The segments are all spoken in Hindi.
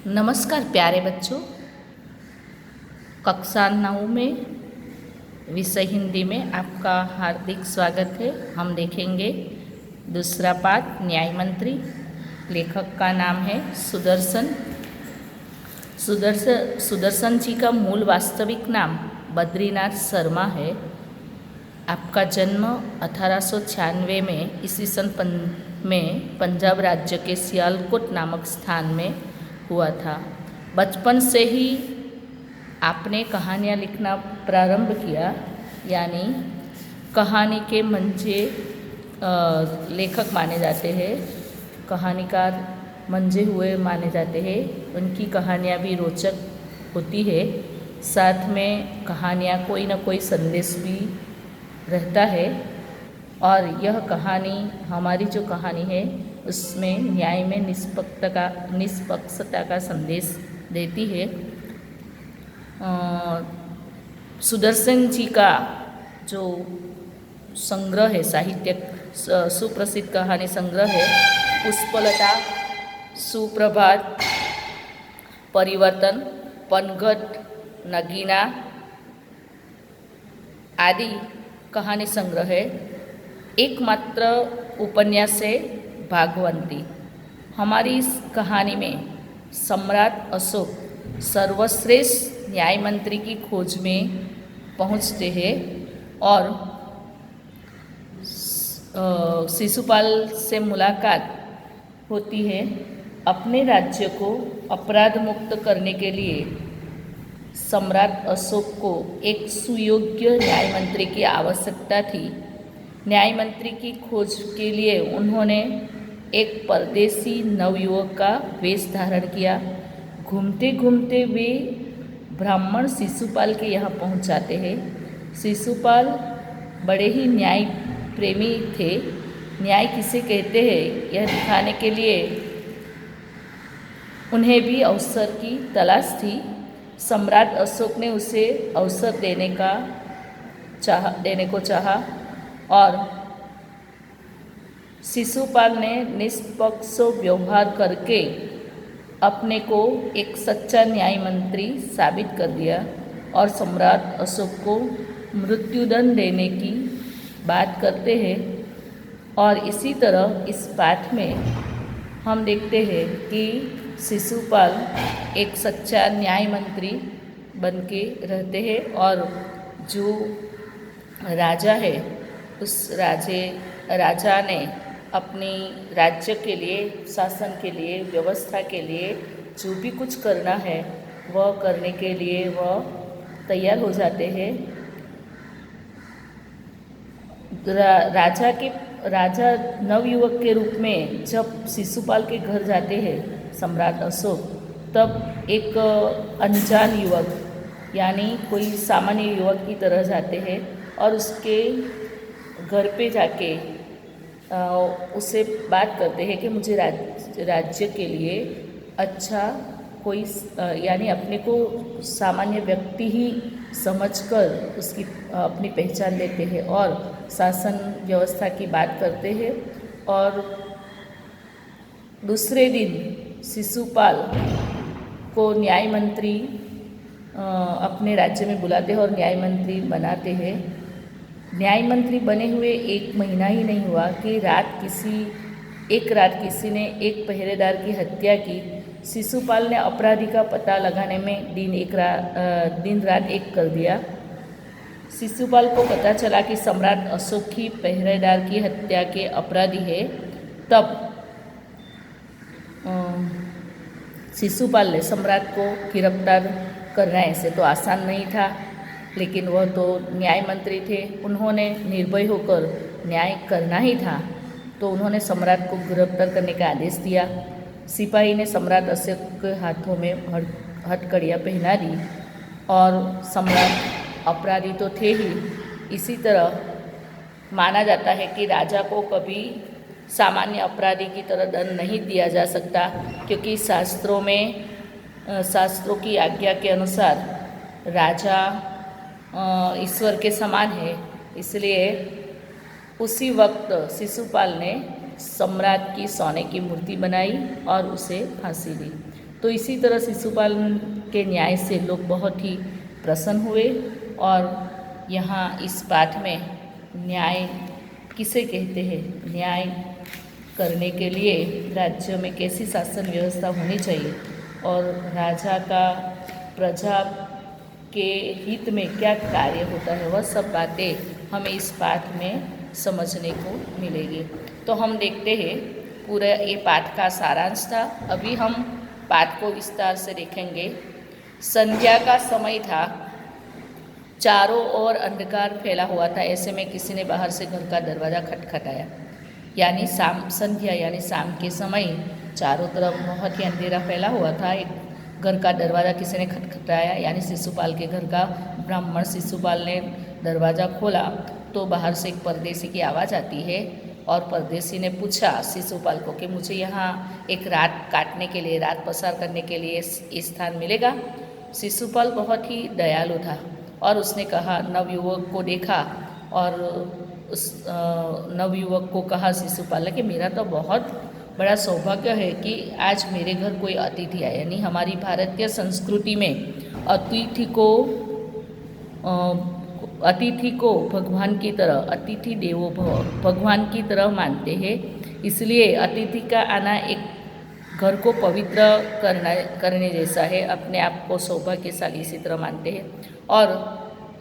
नमस्कार प्यारे बच्चों, कक्षा 9 में विषय हिंदी में आपका हार्दिक स्वागत है। हम देखेंगे दूसरा पाठ न्याय मंत्री। लेखक का नाम है सुदर्शन। सुदर्शन जी का मूल वास्तविक नाम बद्रीनाथ शर्मा है। आपका जन्म 1896 में ईस्वी सन में पंजाब राज्य के सियालकोट नामक स्थान में हुआ था। बचपन से ही आपने कहानियाँ लिखना प्रारंभ किया, यानी कहानी के मंझे लेखक माने जाते हैं, कहानीकार मंझे हुए माने जाते हैं। उनकी कहानियाँ भी रोचक होती है, साथ में कहानियाँ कोई ना कोई संदेश भी रहता है। और यह कहानी, हमारी जो कहानी है, उसमें न्याय में निष्पक्षता का संदेश देती है। सुदर्शन जी का जो संग्रह है, साहित्यिक सुप्रसिद्ध कहानी संग्रह है, पुष्पलता, सुप्रभात, परिवर्तन, पनघट, नगीना आदि कहानी संग्रह है। एकमात्र उपन्यास है भागवंती। हमारी इस कहानी में सम्राट अशोक सर्वश्रेष्ठ न्याय मंत्री की खोज में पहुंचते हैं और शिशुपाल से मुलाकात होती है। अपने राज्य को अपराध मुक्त करने के लिए सम्राट अशोक को एक सुयोग्य न्याय मंत्री की आवश्यकता थी। न्याय मंत्री की खोज के लिए उन्होंने एक परदेसी नवयुवक का वेश धारण किया। घूमते घूमते वे ब्राह्मण शिशुपाल के यहाँ पहुँच जाते हैं। शिशुपाल बड़े ही न्याय प्रेमी थे। न्याय किसे कहते हैं यह दिखाने के लिए उन्हें भी अवसर की तलाश थी। सम्राट अशोक ने उसे अवसर देने को चाहा और शिशुपाल ने निष्पक्ष व्यवहार करके अपने को एक सच्चा न्याय मंत्री साबित कर दिया और सम्राट अशोक को मृत्युदंड देने की बात करते हैं। और इसी तरह इस पाठ में हम देखते हैं कि शिशुपाल एक सच्चा न्याय मंत्री बन के रहते हैं और जो राजा है, उस राजा ने अपनी राज्य के लिए, शासन के लिए, व्यवस्था के लिए जो भी कुछ करना है वह करने के लिए वह तैयार हो जाते हैं। राजा नवयुवक के रूप में जब शिशुपाल के घर जाते हैं सम्राट अशोक, तब एक अनजान युवक, यानी कोई सामान्य युवक की तरह जाते हैं और उसके घर पे जाके उससे बात करते हैं कि मुझे राज्य के लिए अच्छा कोई, यानी अपने को सामान्य व्यक्ति ही समझकर उसकी अपनी पहचान लेते हैं और शासन व्यवस्था की बात करते हैं। और दूसरे दिन शिशुपाल को न्याय मंत्री अपने राज्य में बुलाते हैं और न्याय मंत्री बनाते हैं। न्याय मंत्री बने हुए 1 महीना ही नहीं हुआ कि एक रात किसी ने एक पहरेदार की हत्या की। शिशुपाल ने अपराधी का पता लगाने में दिन रात एक कर दिया। शिशुपाल को पता चला कि सम्राट अशोक ही पहरेदार की हत्या के अपराधी है। तब शिशुपाल ने सम्राट को गिरफ्तार करना ऐसे तो आसान नहीं था, लेकिन वह तो न्याय मंत्री थे, उन्होंने निर्भय होकर न्याय करना ही था, तो उन्होंने सम्राट को गिरफ्तार करने का आदेश दिया। सिपाही ने सम्राट अशोक के हाथों में हथकड़ियाँ पहना दी और सम्राट अपराधी तो थे ही। इसी तरह माना जाता है कि राजा को कभी सामान्य अपराधी की तरह दंड नहीं दिया जा सकता, क्योंकि शास्त्रों की आज्ञा के अनुसार राजा ईश्वर के समान है। इसलिए उसी वक्त शिशुपाल ने सम्राट की सोने की मूर्ति बनाई और उसे फांसी दी। तो इसी तरह शिशुपाल के न्याय से लोग बहुत ही प्रसन्न हुए। और यहाँ इस पाठ में न्याय किसे कहते हैं, न्याय करने के लिए राज्य में कैसी शासन व्यवस्था होनी चाहिए और राजा का प्रजा के हित में क्या कार्य होता है, वह सब बातें हमें इस पाठ में समझने को मिलेगी। तो हम देखते हैं पूरा ये पाठ का सारांश था। अभी हम पाठ को विस्तार से देखेंगे। संध्या का समय था, चारों ओर अंधकार फैला हुआ था। ऐसे में किसी ने बाहर से घर का दरवाज़ा खटखटाया, यानी शाम संध्या यानी शाम के समय चारों तरफ बहुत ही अंधेरा फैला हुआ था। एक घर का दरवाज़ा किसी ने खटखटाया, यानी शिशुपाल के घर का। ब्राह्मण शिशुपाल ने दरवाज़ा खोला तो बाहर से एक परदेसी की आवाज़ आती है और परदेसी ने पूछा शिशुपाल को कि मुझे यहाँ एक रात काटने के लिए, रात पसार करने के लिए स्थान मिलेगा। शिशुपाल बहुत ही दयालु था और उसने कहा, नवयुवक को देखा और उस नवयुवक को कहा शिशुपाल कि मेरा तो बहुत बड़ा सौभाग्य है कि आज मेरे घर कोई अतिथि आया। यानी हमारी भारतीय संस्कृति में अतिथि को भगवान की तरह, अतिथि देवो भव, भगवान की तरह मानते हैं। इसलिए अतिथि का आना एक घर को पवित्र करने जैसा है। अपने आप को सौभाग्यशाली इसी तरह मानते हैं और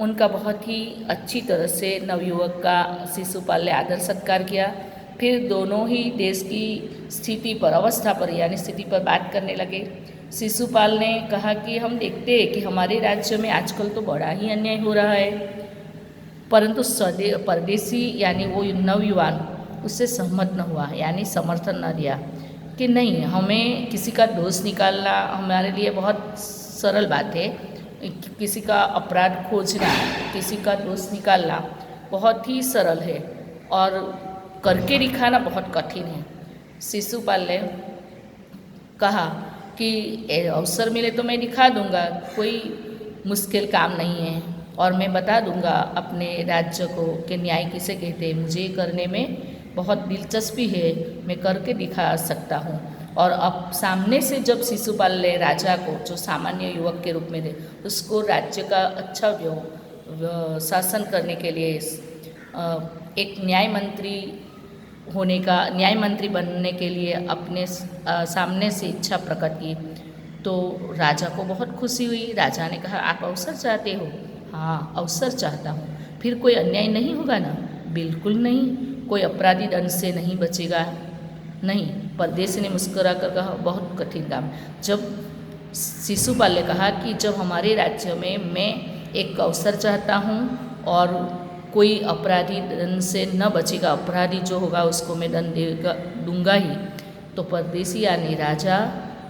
उनका बहुत ही अच्छी तरह से नवयुवक का शिशुपाल ने आदर सत्कार किया। फिर दोनों ही देश की स्थिति पर, अवस्था पर यानी स्थिति पर बात करने लगे। शिशुपाल ने कहा कि हम देखते हैं कि हमारे राज्य में आजकल तो बड़ा ही अन्याय हो रहा है, परंतु परदेसी यानी वो नवयुवान उससे सहमत न हुआ, यानी समर्थन न दिया कि नहीं, हमें किसी का दोष निकालना हमारे लिए बहुत सरल बात है। किसी का अपराध खोजना, किसी का दोष निकालना बहुत ही सरल है और करके दिखाना बहुत कठिन है। शिशुपाल ने कहा कि अवसर मिले तो मैं दिखा दूंगा, कोई मुश्किल काम नहीं है और मैं बता दूंगा अपने राज्य को कि न्याय किसे कहते हैं। मुझे करने में बहुत दिलचस्पी है, मैं करके दिखा सकता हूँ। और अब सामने से जब शिशुपाल ने राजा को, जो सामान्य युवक के रूप में थे, उसको राज्य का अच्छा शासन करने के लिए एक न्याय मंत्री बनने के लिए अपने सामने से इच्छा प्रकट की, तो राजा को बहुत खुशी हुई। राजा ने कहा, आप अवसर चाहते हो? हाँ, अवसर चाहता हूँ। फिर कोई अन्याय नहीं होगा ना? बिल्कुल नहीं, कोई अपराधी दंड से नहीं बचेगा। नहीं, परदेसी ने मुस्कुरा कर कहा, बहुत कठिन काम। जब शिशुपाल ने कहा कि जब हमारे राज्य में मैं एक अवसर चाहता हूँ और कोई अपराधी दंड से न बचेगा, अपराधी जो होगा उसको मैं दंड दूंगा ही, तो परदेसी यानी राजा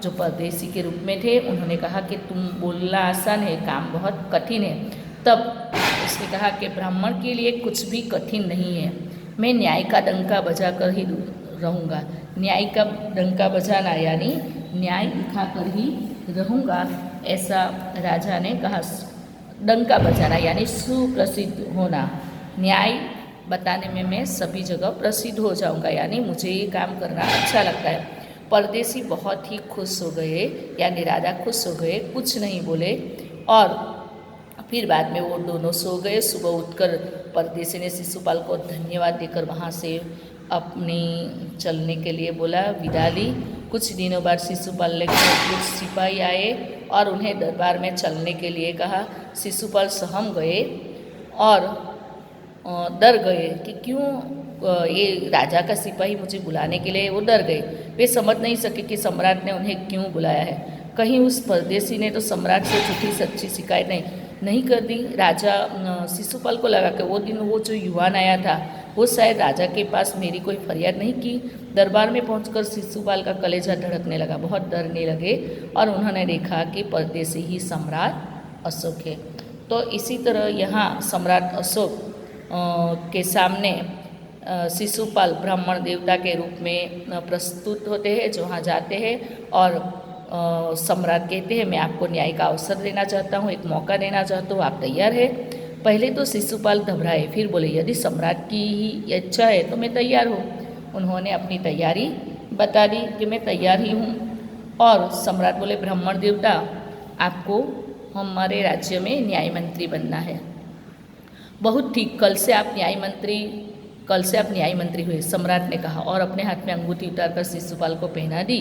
जो परदेसी के रूप में थे, उन्होंने कहा कि तुम बोलना आसान है, काम बहुत कठिन है। तब उसने कहा कि ब्राह्मण के लिए कुछ भी कठिन नहीं है, मैं न्याय का डंका बजा कर ही रहूँगा। न्याय का डंका बजाना यानी न्याय दिखा कर ही रहूँगा, ऐसा राजा ने कहा। डंका बजाना यानी सुप्रसिद्ध होना, न्याय बताने में मैं सभी जगह प्रसिद्ध हो जाऊँगा, यानी मुझे ये काम करना अच्छा लगता है। परदेसी बहुत ही खुश हो गए, यानी राजा खुश हो गए, कुछ नहीं बोले और फिर बाद में वो दोनों सो गए। सुबह उठकर परदेसी ने शिशुपाल को धन्यवाद देकर वहाँ से अपनी चलने के लिए बोला, विदा ली। कुछ दिनों बाद शिशुपाल ने कुछ सिपाही आए और उन्हें दरबार में चलने के लिए कहा। शिशुपाल सहम गए और डर गए कि क्यों ये राजा का सिपाही मुझे बुलाने के लिए, वो डर गए। वे समझ नहीं सके कि सम्राट ने उन्हें क्यों बुलाया है। कहीं उस परदेसी ने तो सम्राट से झूठी सच्ची शिकायत नहीं कर दी। राजा शिशुपाल को लगा कि वो दिन वो जो युवान आया था वो शायद राजा के पास मेरी कोई फरियाद नहीं की। दरबार में पहुंचकर शिशुपाल का कलेजा धड़कने लगा, बहुत डरने लगे और उन्होंने देखा कि परदेसी ही सम्राट अशोक है। तो इसी तरह यहाँ सम्राट अशोक के सामने शिशुपाल ब्राह्मण देवता के रूप में प्रस्तुत होते हैं, जो वहाँ जाते हैं और सम्राट कहते हैं, मैं आपको न्याय का अवसर देना चाहता हूँ, एक मौका देना चाहता हूँ, आप तैयार है? पहले तो शिशुपाल घबराए, फिर बोले, यदि सम्राट की ही इच्छा है तो मैं तैयार हूँ। उन्होंने अपनी तैयारी बता दी कि मैं तैयार ही हूँ और सम्राट बोले ब्राह्मण देवता आपको हमारे राज्य में न्याय मंत्री बनना है। बहुत ठीक, कल से आप न्याय मंत्री हुए, सम्राट ने कहा और अपने हाथ में अंगूठी उतारकर शिशुपाल को पहना दी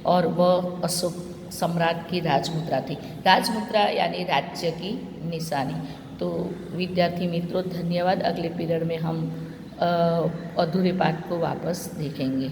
और वह अशोक सम्राट की राजमुद्रा थी। राजमुद्रा यानी राज्य की निशानी। तो विद्यार्थी मित्रों धन्यवाद। अगले पीरियड में हम अधूरे पाठ को वापस देखेंगे।